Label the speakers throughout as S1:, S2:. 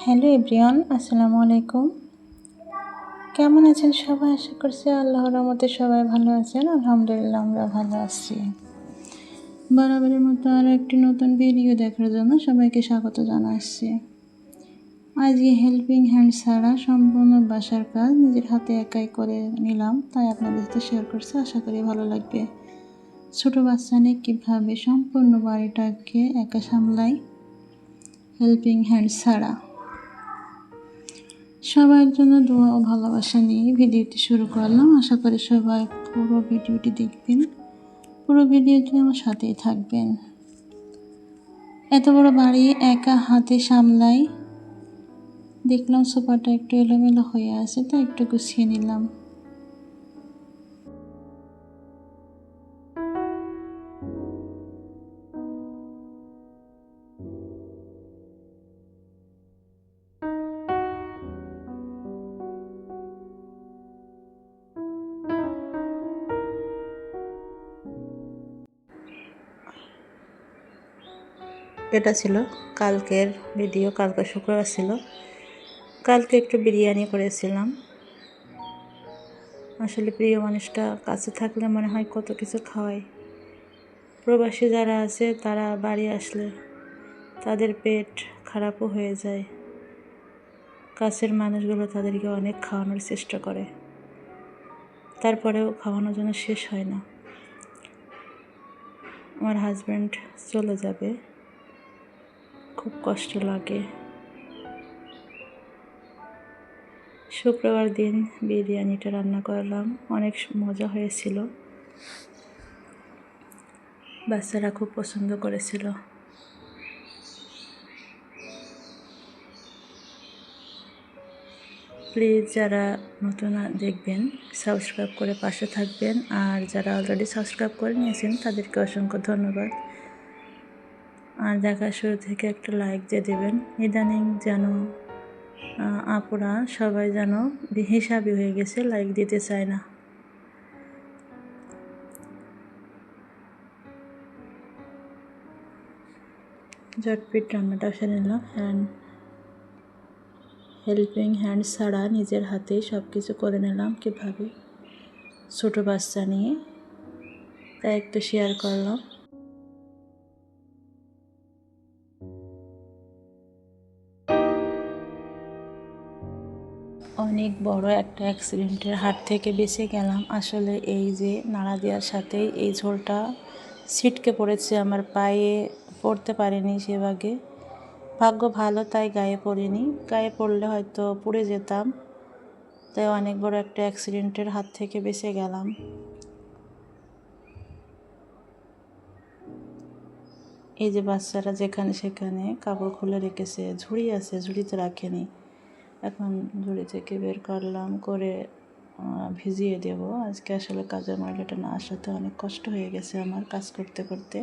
S1: Hello everyone, আসসালামু আলাইকুম। কেমন আছেন সবাই? আশা করছি আল্লাহর রহমতে সবাই ভালো আছেন। আলহামদুলিল্লাহ আমরা ভালো আছি। বরাবরের মতো আরও একটি নতুন ভিডিও দেখার জন্য সবাইকে স্বাগত জানাচ্ছি। আজকে হেল্পিং হ্যান্ড ছাড়া সম্পূর্ণ বাসার কাজ নিজের হাতে একাই করে নিলাম, তাই আপনাদের সাথে শেয়ার করছি। আশা করি ভালো লাগবে। ছোটো বাচ্চা নিয়ে কীভাবে সম্পূর্ণ বাড়িটাকে একা সামলাই হেল্পিং হ্যান্ড ছাড়া। সবার জন্য দোয়া ও ভালোবাসা নিয়ে ভিডিওটি শুরু করলাম। আশা করি সবাই পুরো ভিডিওটি দেখবেন, পুরো ভিডিওটি আমার সাথেই থাকবেন। এত বড় বাড়ি একা হাতে সামলাই। দেখলাম সোফাটা একটু এলোমেলো হয়ে আছে, তাই একটু গুছিয়ে নিলাম। এটা ছিল কালকের ভিডিও, কালকে শুক্রবার ছিল। কালকে একটু বিরিয়ানি করেছিলাম। আসলে প্রিয় মানুষটা কাছে থাকলে মনে হয় কত কিছু খাওয়াই। প্রবাসী যারা আছে তারা বাড়ি আসলে তাদের পেট খারাপও হয়ে যায়। কাছের মানুষগুলো তাদেরকে অনেক খাওয়ানোর চেষ্টা করে, তারপরেও খাওয়ানোর জন্য শেষ হয় না। আমার হাজব্যান্ড চলে যাবে, খুব কষ্ট লাগে। শুক্রবার দিন বিরিয়ানিটা রান্না করলাম, অনেক মজা হয়েছিল। বাচ্চারা খুব পছন্দ করেছিল। প্লিজ যারা নতুন দেখবেন সাবস্ক্রাইব করে পাশে থাকবেন, আর যারা অলরেডি সাবস্ক্রাইব করে নিয়েছেন তাদেরকে অসংখ্য ধন্যবাদ। আর দেখা শুরু থেকে একটা লাইক দিয়ে দেবেন। ইদানিং যেন আপুরা সবাই যেন হিসাবই হয়ে গেছে, লাইক দিতে চায় না। ঝটপিট রান্নাটা সেরে নিলাম। হেল্পিং হ্যান্ড ছাড়া নিজের হাতেই সব কিছু করে নিলাম কীভাবে, ছোটো বাচ্চা নিয়ে, তাই একটু শেয়ার করলাম। অনেক বড় একটা অ্যাক্সিডেন্টের হাত থেকে বেঁচে গেলাম। আসলে এই যে নাড়া দেওয়ার সাথেই এই ঝোলটা ছিটকে পড়েছে আমার পায়ে, পড়তে পারিনি সেভাবে। ভাগ্য ভালো তাই গায়ে পড়িনি, গায়ে পড়লে হয়তো পুড়ে যেতাম। তাই অনেক বড় একটা অ্যাক্সিডেন্টের হাত থেকে বেঁচে গেলাম। এই যে বাচ্চারা যেখানে সেখানে কাপড় খুলে রেখেছে, ঝুড়ি আছে, ঝুড়িতে রাখেনি। এখন ঝুড়ি থেকে বের করলাম, করে ভিজিয়ে দেব। আজকে আসলে কাজের মহিলাটা না আসাতে অনেক কষ্ট হয়ে গেছে আমার কাজ করতে করতে।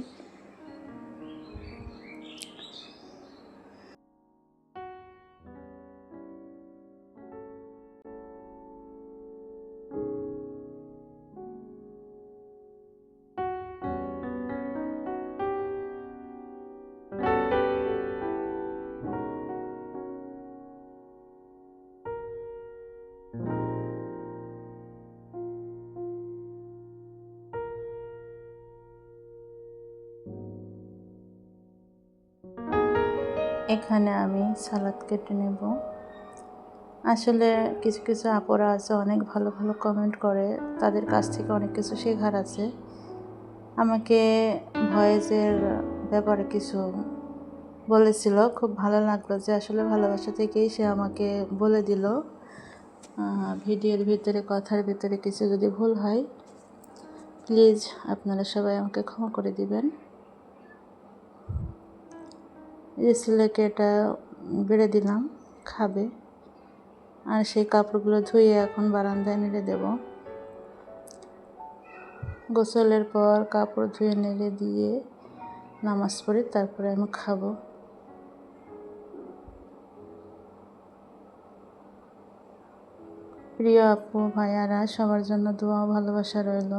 S1: এখানে আমি সালাদ কেটে নেব। আসলে কিছু কিছু আপুরা আছে অনেক ভালো ভালো কমেন্ট করে, তাদের কাছ থেকে অনেক কিছু শেখার আছে। আমাকে ভয়েসের ব্যাপারে কিছু বলেছিল, খুব ভালো লাগলো যে আসলে ভালোবাসা থেকেই সে আমাকে বলে দিল। ভিডিওর ভিতরে, কথার ভিতরে কিছু যদি ভুল হয় প্লিজ আপনারা সবাই আমাকে ক্ষমা করে দিবেন। এই ছেলেকে এটা বেড়ে দিলাম, খাবে। আর সেই কাপড়গুলো ধুয়ে এখন বারান্দায় নেড়ে দেব। গোসলের পর কাপড় ধুয়ে নেড়ে দিয়ে নামাজ পড়ে তারপরে আমি খাবো। প্রিয় আপু ভাইয়ারা, সবার জন্য দোয়া ও ভালোবাসা রইল।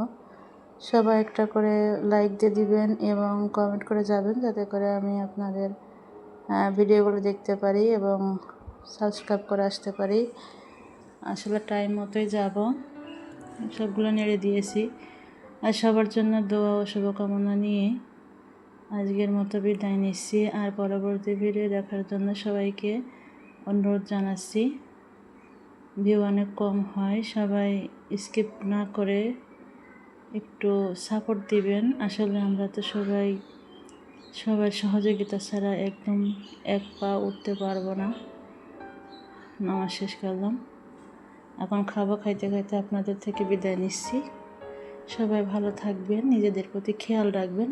S1: সবাই একটা করে লাইক দিয়ে দিবেন এবং কমেন্ট করে যাবেন, যাতে করে আমি আপনাদের ভিডিওগুলো দেখতে পারি এবং সাবস্ক্রাইব করে আসতে পারি। আসলে টাইম মতোই যাব, সবগুলো নেড়ে দিয়েছি। আর সবার জন্য দোয়া ও শুভকামনা নিয়ে আজকের মতো বিদায় নিচ্ছি। আর পরবর্তী ভিডিও দেখার জন্য সবাইকে অনুরোধ জানাচ্ছি। ভিউ অনেক কম হয়, সবাই স্কিপ না করে একটু সাপোর্ট দিবেন। আসলে আমরা তো সবার সহযোগিতা ছাড়া একদম এক পা উঠতে পারবো না। নামাজ শেষ করলাম, এখন খাবো। খাইতে খাইতে আপনাদের থেকে বিদায় নিচ্ছি। সবাই ভালো থাকবেন, নিজেদের প্রতি খেয়াল রাখবেন।